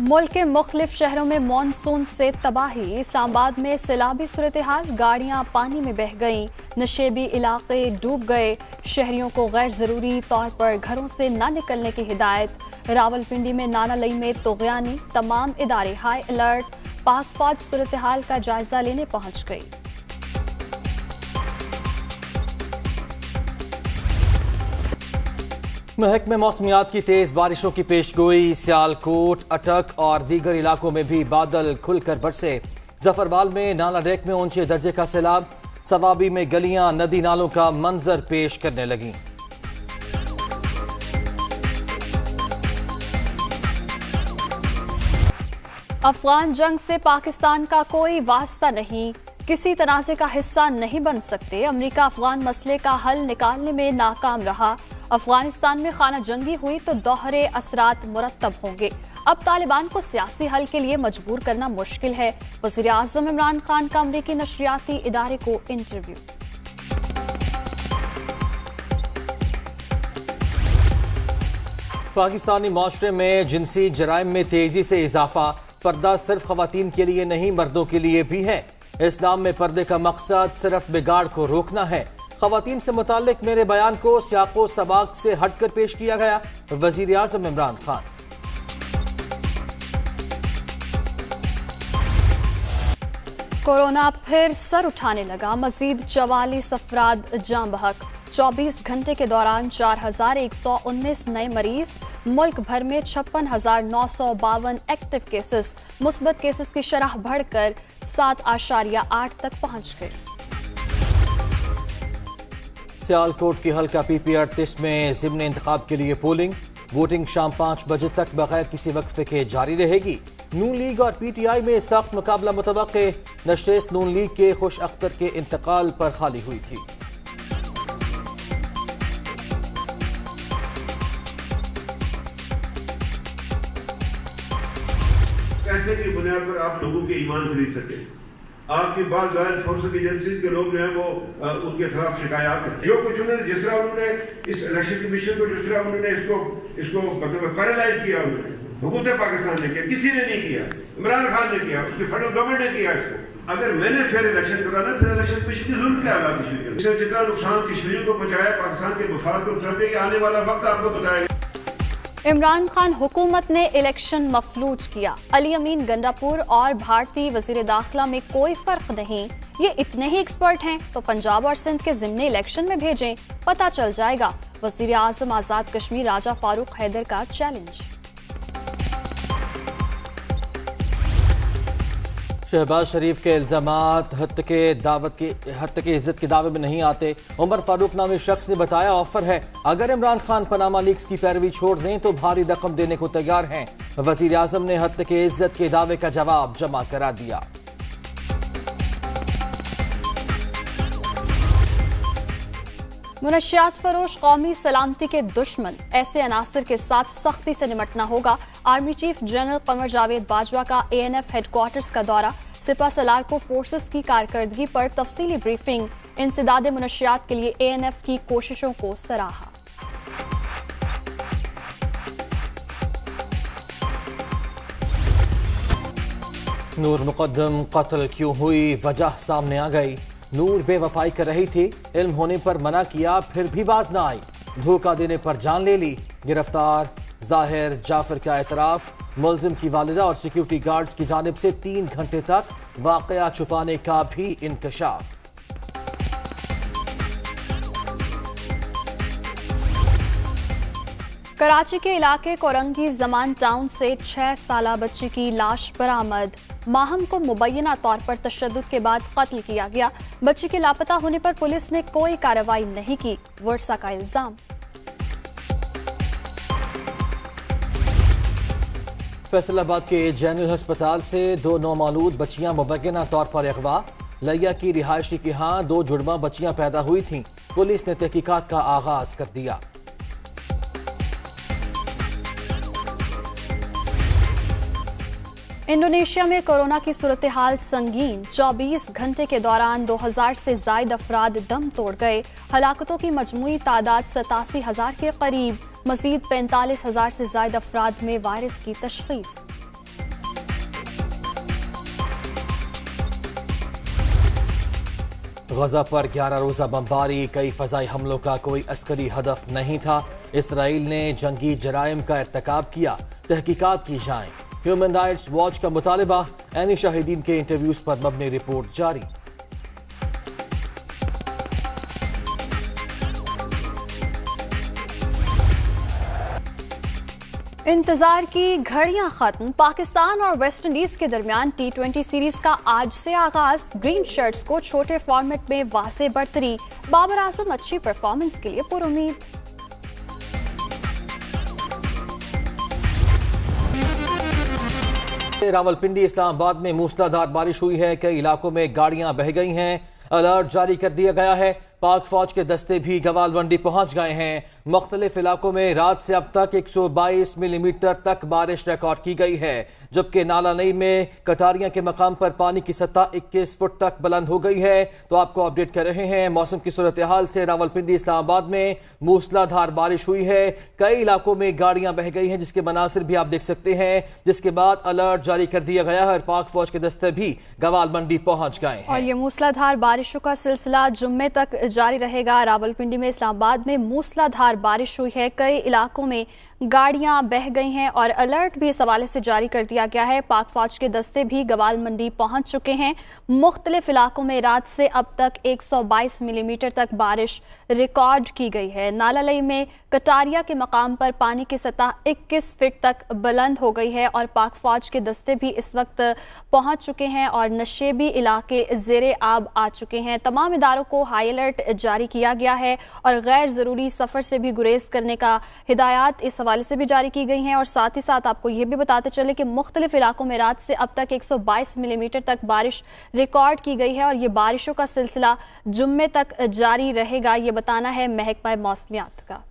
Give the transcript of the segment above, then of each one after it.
मुल्क के मुख्तलिफ शहरों में मानसून से तबाही। इस्लामाबाद में सैलाबी सूरत-ए-हाल, गाड़ियां पानी में बह गईं, नशेबी इलाके डूब गए। शहरियों को गैर जरूरी तौर पर घरों से न निकलने की हिदायत। रावलपिंडी में नानालई में तोग़यानी, तमाम इदारे हाई अलर्ट। पाक फौज सूरत-ए-हाल का जायजा लेने पहुंच गई। महकमे मौसमियात की तेज बारिशों की पेशगोई। सियालकोट, अटक और दीगर इलाकों में भी बादल खुलकर बरसे। जफरवाल में नाला डेक में ऊंचे दर्जे का सैलाब। सवाबी में गलियां नदी नालों का मंजर पेश करने लगीं। अफगान जंग से पाकिस्तान का कोई वास्ता नहीं, किसी तनाज़े का हिस्सा नहीं बन सकते। अमेरिका अफगान मसले का हल निकालने में नाकाम रहा। अफगानिस्तान में खाना जंगी हुई तो दोहरे असरात मुरत्तब होंगे। अब तालिबान को सियासी हल के लिए मजबूर करना मुश्किल है। वज़ीर आज़म इमरान खान का अमरीकी नशरियाती इदारे को इंटरव्यू। पाकिस्तानी माशरे में जिनसी जराइम में तेजी से इजाफा। पर्दा सिर्फ खवातीन के लिए नहीं, मर्दों के लिए भी है। इस्लाम में पर्दे का मकसद सिर्फ बिगाड़ को रोकना है। खवातीन से मुताल्लिक मेरे बयान को सियाको सबाक से हटकर पेश किया गया। वज़ीर आज़म इमरान खान। कोरोना फिर सर उठाने लगा। मजीद 44 अफराद जान बहक। 24 घंटे के दौरान 4119 नए मरीज। मुल्क भर में 56,952 एक्टिव केसेस। मुस्बत केसेस की शरह बढ़कर 7.8 तक पहुंच गई। सियालकोट की हल्का PP38 में ज़िम्न इंतखाब के लिए पोलिंग। वोटिंग शाम 5 बजे तक बगैर किसी वक्फे के जारी रहेगी। नून लीग और PTI में सख्त मुकाबला मुतवक्के। नशस्त नून लीग के खुश अख्तर के इंतकाल पर खाली हुई थी। पैसे की बुनियाद पर आप लोगों के ईमान खरीद सके। आपकी बात लॉ एनफोर्समेंट एजेंसीज के लोग जो हैं वो उनके खिलाफ शिकायत हैं। जो कुछ उन्होंने जिस तरह उन्होंने इस इलेक्शन कमीशन को जिस तरह उन्होंने इसको मतलब पैरालाइज किया, उन्होंने हुकूमत पाकिस्तान ने किया, किसी ने नहीं किया। इमरान खान ने किया, उसकी फेडरल गवर्नमेंट ने किया इसको। अगर मैंने फिर इलेक्शन कराना, फिर इलेक्शन कमीशन की जुल्म क्या आज़ाद कश्मीर का। जितना नुकसान कश्मीर को पहुंचाया, पाकिस्तान के मफाद को सर पे, आने वाला वक्त आपको बताएगा। इमरान खान हुकूमत ने इलेक्शन मफलूज किया। अली अमीन गंडापुर और भारतीय वजीर दाखिला में कोई फर्क नहीं। ये इतने ही एक्सपर्ट हैं तो पंजाब और सिंध के जिम्ने इलेक्शन में भेजें, पता चल जाएगा। वजीर आज़म आजाद कश्मीर राजा फारूक हैदर का चैलेंज। शहबाज शरीफ के इल्जामात हत्या के इज्जत के दावे में नहीं आते। उमर फारूक नामी शख्स ने बताया ऑफर है, अगर इमरान खान पनामा लीक्स की पैरवी छोड़ दें तो भारी रकम देने को तैयार हैं। वजीर आजम ने हत्या के इज्जत के दावे का जवाब जमा करा दिया। मुनशियात फरोश कौमी सलामती के दुश्मन। ऐसे अनासर के साथ सख्ती से निपटना होगा। Army chief general Qamar Javed Bajwa का ANF हेडक्वार्टर्स का दौरा। सिपा सलार को फोर्सेस की कारकर्दगी पर तफसीली ब्रीफिंग। इंसदाद मुनशियात के लिए ANF की कोशिशों को सराहा। नूर मुकद्दम कत्ल क्यों हुई, वजह सामने आ गई। नूर बेवफाई कर रही थी, इल्म होने पर मना किया, फिर भी बाज ना आई। धोखा देने पर जान ले ली। गिरफ्तार जाहिर जाफर का एतराफ। मुलजिम की वालिदा और सिक्योरिटी गार्ड्स की जानिब से 3 घंटे तक वाकया छुपाने का भी इंकशाफ। कराची के इलाके कोरंगी जमान टाउन से 6 साला बच्ची की लाश बरामद। माहम को मुबैना तौर पर तशद्दुद के बाद कत्ल किया गया। बच्ची के लापता होने पर पुलिस ने कोई कार्रवाई नहीं की, वर्षा का इल्जाम। फैसलाबाद के जनरल अस्पताल से 2 नौमौलूद बच्चियां मुबैना तौर पर अगवा। लिया की रिहायशी के यहाँ 2 जुड़वा बच्चियां पैदा हुई थीं। पुलिस ने तहकीकात का आगाज कर दिया। इंडोनेशिया में कोरोना की सूरत हाल संगीन। 24 घंटे के दौरान 2000 से ज्यादा अफराद दम तोड़ गए। हलाकतों की मजमूई तादाद 87,000 के करीब। मजीद 45,000 से ज्यादा अफराद में वायरस की तशखीस। गजा पर 11 रोजा बमबारी, कई फजाई हमलों का कोई अस्करी हदफ नहीं था। इसराइल ने जंगी जराइम का इर्तिकाब किया, तहकीकात की जाए। ह्यूमन राइट्स वॉच का मुतालिबा, ऐनी शाहिदीन के इंटरव्यूज पर मबनी रिपोर्ट जारी। इंतजार की घड़ियां खत्म, पाकिस्तान और वेस्ट इंडीज के दरमियान T20 सीरीज का आज से आगाज। ग्रीन शर्ट्स को छोटे फॉर्मेट में वाज़ेह बढ़तरी, बाबर आजम अच्छी परफॉर्मेंस के लिए पुरुमीद। रावलपिंडी इस्लामाबाद में मूसलाधार बारिश हुई है, कई इलाकों में गाड़ियां बह गई हैं, अलर्ट जारी कर दिया गया है। पाक फौज के दस्ते भी गवालमंडी पहुंच गए हैं। मुख्तलिफ इलाकों में रात से अब तक 122 मिलीमीटर तक बारिश रिकॉर्ड की गई है, जबकि नाला नई में कटारियां के मकाम पर पानी की सतह 21 फुट तक बुलंद हो गई है। तो आपको अपडेट कर रहे हैं मौसम की सूरत हाल से। रावलपिंडी इस्लामाबाद में मूसलाधार बारिश हुई है, कई इलाकों में गाड़ियां बह गई हैं, जिसके मनासिर भी आप देख सकते हैं, जिसके बाद अलर्ट जारी कर दिया गया है और पाक फौज के दस्ते भी गवालमंडी पहुंच गए हैं। और ये मूसलाधार बारिशों का सिलसिला जुम्मे तक जारी रहेगा। रावलपिंडी में इस्लामाबाद में मूसलाधार बारिश हुई है, कई इलाकों में गाड़ियां बह गई हैं और अलर्ट भी इस हवाले से जारी कर दिया गया है। पाक फौज के दस्ते भी गवालमंडी पहुंच चुके हैं। मुख्तलिफ इलाकों में रात से अब तक 122 मिलीमीटर तक बारिश रिकॉर्ड की गई है। नालालई में कटारिया के मकाम पर पानी की सतह 21 फीट तक बुलंद हो गई है और पाक फौज के दस्ते भी इस वक्त पहुंच चुके हैं और नशेबी इलाके ज़ेरे आब आ चुके हैं। तमाम इदारों को हाई अलर्ट जारी किया गया है और गैर ज़रूरी सफ़र से भी गुरेज करने का हिदायत इस हवाले से भी जारी की गई हैं। और साथ ही साथ आपको ये भी बताते चले कि मुख्तलिफ इलाकों में रात से अब तक 122 मिलीमीटर तक बारिश रिकॉर्ड की गई है और ये बारिशों का सिलसिला जुम्मे तक जारी रहेगा, ये बताना है महकमा मौसमियात का।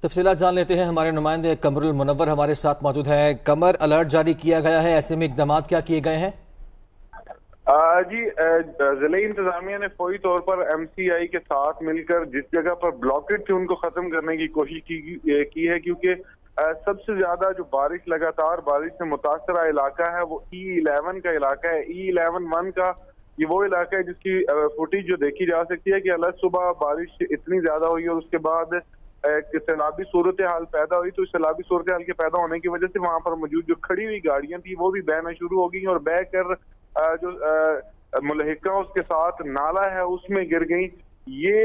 तफसीलात जान लेते हैं, हमारे नुमाइंदे कमरुल मुनव्वर हमारे साथ मौजूद है। कमर, अलर्ट जारी किया गया है, ऐसे में इकदाम क्या किए गए हैं? जी, जिले इंतजामिया ने फौरी तौर पर MCI के साथ मिलकर जिस जगह पर ब्लॉकेज थी उनको खत्म करने की कोशिश की है, क्योंकि सबसे ज्यादा जो बारिश, लगातार बारिश से मुतासरा इलाका है वो E11 का इलाका है। E11-1 का ये वो इलाका है जिसकी फुटेज जो देखी जा सकती है कि अलग सुबह बारिश इतनी ज्यादा हुई और उसके बाद सैलाबी सूरत हाल पैदा हुई। तो सैलाबी सूरत हाल के पैदा होने की वजह से वहां पर मौजूद जो खड़ी हुई गाड़ियां थी वो भी बहना शुरू हो गई और बह कर जो मुलहिका उसके साथ नाला है उसमें गिर गई। ये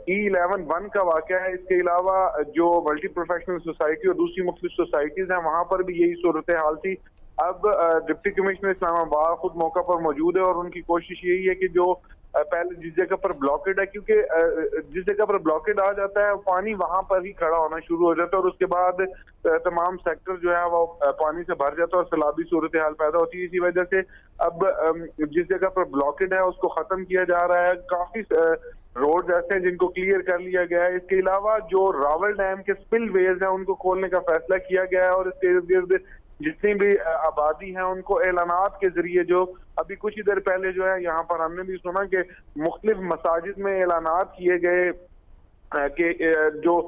E11-1 का वाक़या है। इसके अलावा जो मल्टी प्रोफेशनल सोसाइटी और दूसरी मुख्तलिफ सोसाइटीज हैं वहां पर भी यही सूरत हाल थी। अब डिप्टी कमिश्नर इस्लामाबाद खुद मौका पर मौजूद है और उनकी कोशिश यही है कि जो पहले जिस जगह पर ब्लॉकेड है, क्योंकि जिस जगह पर ब्लॉकेड आ जाता है पानी वहां पर ही खड़ा होना शुरू हो जाता है और उसके बाद तमाम सेक्टर जो है वो पानी से भर जाता है और सैलाबी सूरत हाल पैदा होती है। इसी वजह से अब जिस जगह पर ब्लॉकेड है उसको खत्म किया जा रहा है। काफी रोड ऐसे हैं जिनको क्लियर कर लिया गया है। इसके अलावा जो रावल डैम के स्पिल वेज हैं उनको खोलने का फैसला किया गया है और इसके इर्द गिर्द जितनी भी आबादी है उनको एलानात के जरिए, जो अभी कुछ ही देर पहले जो है यहाँ पर हमने भी सुना कि मुख्तलिफ मसाजिद में एलानात किए गए कि जो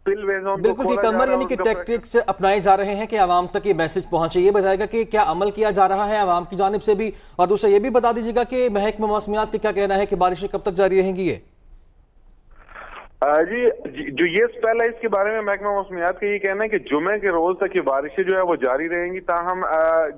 बिल्कुल कमर, यानी कि टैक्टिक्स अपनाए जा रहे हैं कि आवाम तक ये मैसेज पहुंचे। ये बताएगा कि क्या अमल किया जा रहा है आवाम की जानिब से भी, और दूसरा ये भी बता दीजिएगा कि महकमा मौसमियात का क्या कहना है कि बारिशें कब तक जारी रहेंगी? ये जी, जो ये स्पेल है इसके बारे में महकमा मौसमियात का ये कहना है कि जुमे के रोज तक ये बारिशें जो है वो जारी रहेंगी। ताहम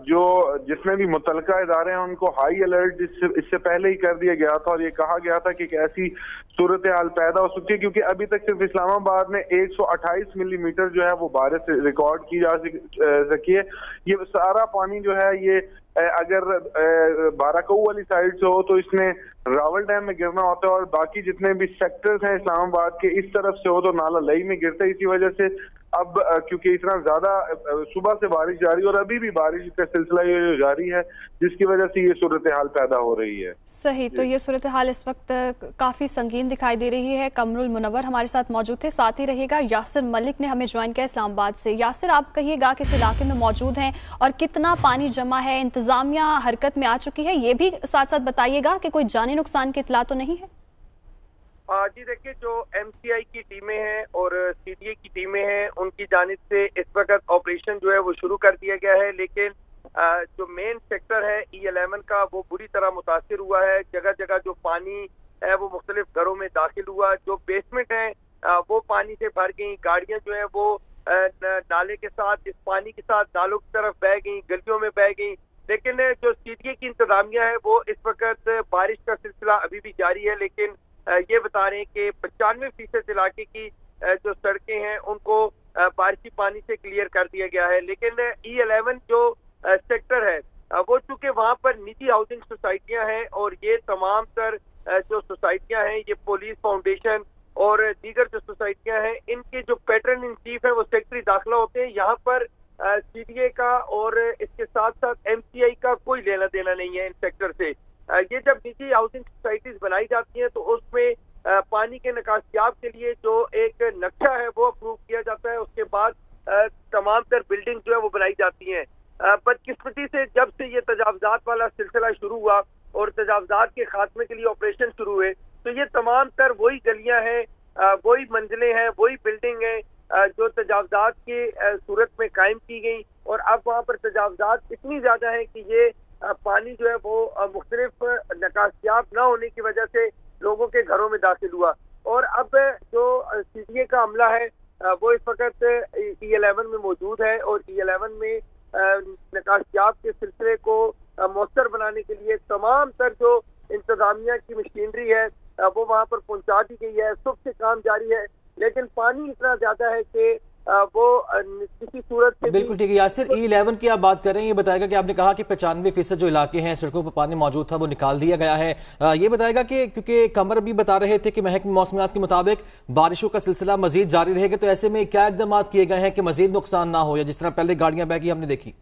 जो जितने भी मुतलका इदारे हैं उनको हाई अलर्ट इससे पहले ही कर दिया गया था और ये कहा गया था कि एक ऐसी सूरत हाल पैदा हो सकती है, क्योंकि अभी तक सिर्फ इस्लामाबाद में 128 मिलीमीटर जो है वो बारिश रिकॉर्ड की जा सकी है। ये सारा पानी जो है ये अगर बाराकऊ वाली साइड से हो तो इसने रावल डैम में गिरना होता है और बाकी जितने भी सेक्टर्स हैं इस्लामाबाद के इस तरफ से हो तो नाला लई में गिरता है। इसी वजह से अब क्योंकि इतना ज्यादा सुबह से बारिश जारी और अभी भी बारिश का सिलसिला ये जारी है जिसकी वजह से ये सूरत हाल पैदा हो रही है। सही, तो ये सूरत हाल इस वक्त काफी संगीन दिखाई दे रही है। कमरुल मुनव्वर हमारे साथ मौजूद थे, साथ ही रहेगा यासिर मलिक ने हमें ज्वाइन किया इस्लामाबाद से। यासिर, आप कहिएगा किस इलाके में मौजूद हैं और कितना पानी जमा है, इंतजामिया हरकत में आ चुकी है, ये भी साथ साथ बताइएगा कि कोई जानी नुकसान की इतला तो नहीं है? जी देखिए, जो MCI की टीमें हैं और CDA की टीमें हैं उनकी जानिब से इस वक्त ऑपरेशन जो है वो शुरू कर दिया गया है, लेकिन जो मेन सेक्टर है E11 का वो बुरी तरह मुतासिर हुआ है। जगह जगह जो पानी वो मुख्तलिफ घरों में दाखिल हुआ। जो बेसमेंट है वो पानी से भर गई, गाड़ियां जो है वो नाले के साथ, इस पानी के साथ नालों की तरफ बह गई, गलियों में बह गई। लेकिन जो सीडीए की इंतजामिया है वो इस वक्त बारिश का सिलसिला अभी भी जारी है, लेकिन ये बता रहे हैं कि 95% इलाके की जो सड़कें हैं उनको बारिशी पानी से क्लियर कर दिया गया है। लेकिन E11 जो सेक्टर है वो चूंकि वहाँ पर निजी हाउसिंग सोसाइटियां हैं और ये तमाम तर जो सोसाइटियां हैं ये पुलिस फाउंडेशन और दीगर जो सोसाइटियां हैं इनके जो पैटर्न इन चीफ है वो सेक्रेटरी दाखिला होते हैं। यहाँ पर सीडीए का और इसके साथ साथ एमसीआई का कोई लेना देना नहीं है इन सेक्टर से। ये जब निजी हाउसिंग सोसाइटीज बनाई जाती हैं तो उसमें पानी के निकासियाब के लिए जो एक नक्शा है वो अप्रूव किया जाता है, उसके बाद तमाम तर बिल्डिंग जो है वो बनाई जाती हैं। बदकिस्मती से जब से ये तजावजात वाला सिलसिला शुरू हुआ और तजावजात के खात्मे के लिए ऑपरेशन शुरू हुए तो ये तमाम तर वही गलियां हैं, वही मंजिलें हैं, वही बिल्डिंग हैं जो तजावजात की सूरत में कायम की गई। और अब वहाँ पर तजावजात इतनी ज्यादा है कि ये पानी जो है वो मुख्तलिफ निकासियाब न होने की वजह से लोगों के घरों में दाखिल हुआ। और अब जो सीडीए का अमला है वो इस वक्त E11 में मौजूद है और E11 में निकासियाब के सिलसिले को मौसर बनाने के लिए तमाम तर जो इंतजामिया की मशीनरी है वो वहाँ पर पहुँचा दी गई है। सुबह से काम जारी है, लेकिन पानी इतना ज्यादा है कि वो किसी सूरत से बिल्कुल ठीक है। यासिर, E11 की आप बात कर रहे हैं, ये बताएगा कि आपने कहा कि 95% जो इलाके हैं सड़कों पर पानी मौजूद था वो निकाल दिया गया है। ये बताएगा कि क्योंकि कमर भी बता रहे थे कि महकमे मौसमियात के मुताबिक बारिशों का सिलसिला मजीद जारी रहेगा, तो ऐसे में क्या इकदाम किए गए हैं कि मजीद नुकसान ना हो, या जिस तरह पहले गाड़ियां बहगी हमने देखी?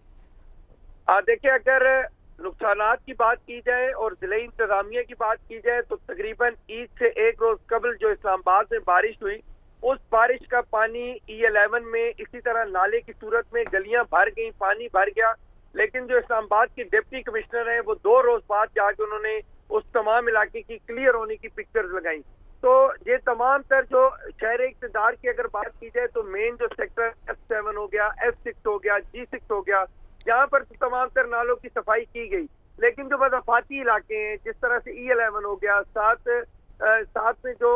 देखिए, अगर नुकसानात की बात की जाए और जिले इंतजामिया की बात की जाए तो तकरीबन ईद से एक रोज कबल जो इस्लामाबाद में बारिश हुई उस बारिश का पानी E11 में इसी तरह नाले की सूरत में गलियां भर गई, पानी भर गया। लेकिन जो इस्लामाबाद के डिप्टी कमिश्नर हैं वो 2 रोज बाद जाके उन्होंने उस तमाम इलाके की क्लियर होने की पिक्चर्स लगाई। तो ये तमाम तर जो शहर इक़्तिदार की अगर बात की जाए तो मेन जो सेक्टर F7 हो गया, F6 हो गया, G6 हो गया, यहाँ पर तो तमाम तर नालों की सफाई की गई। लेकिन जो मज़ाफ़ाती इलाके हैं जिस तरह से E11 हो गया, साथ में जो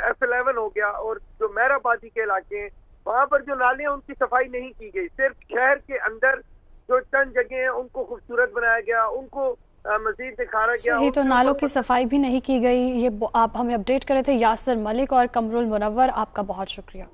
F11 हो गया और जो मेहराबादी के इलाके हैं वहाँ पर जो नाले हैं उनकी सफाई नहीं की गई। सिर्फ शहर के अंदर जो चंद जगह हैं उनको खूबसूरत बनाया गया, उनको मजीद दिखाया गया। यही तो नालों की सफाई भी नहीं की गई। ये आप हमें अपडेट करे थे यासिर मलिक और कमरुल मुनव्वर, आपका बहुत शुक्रिया।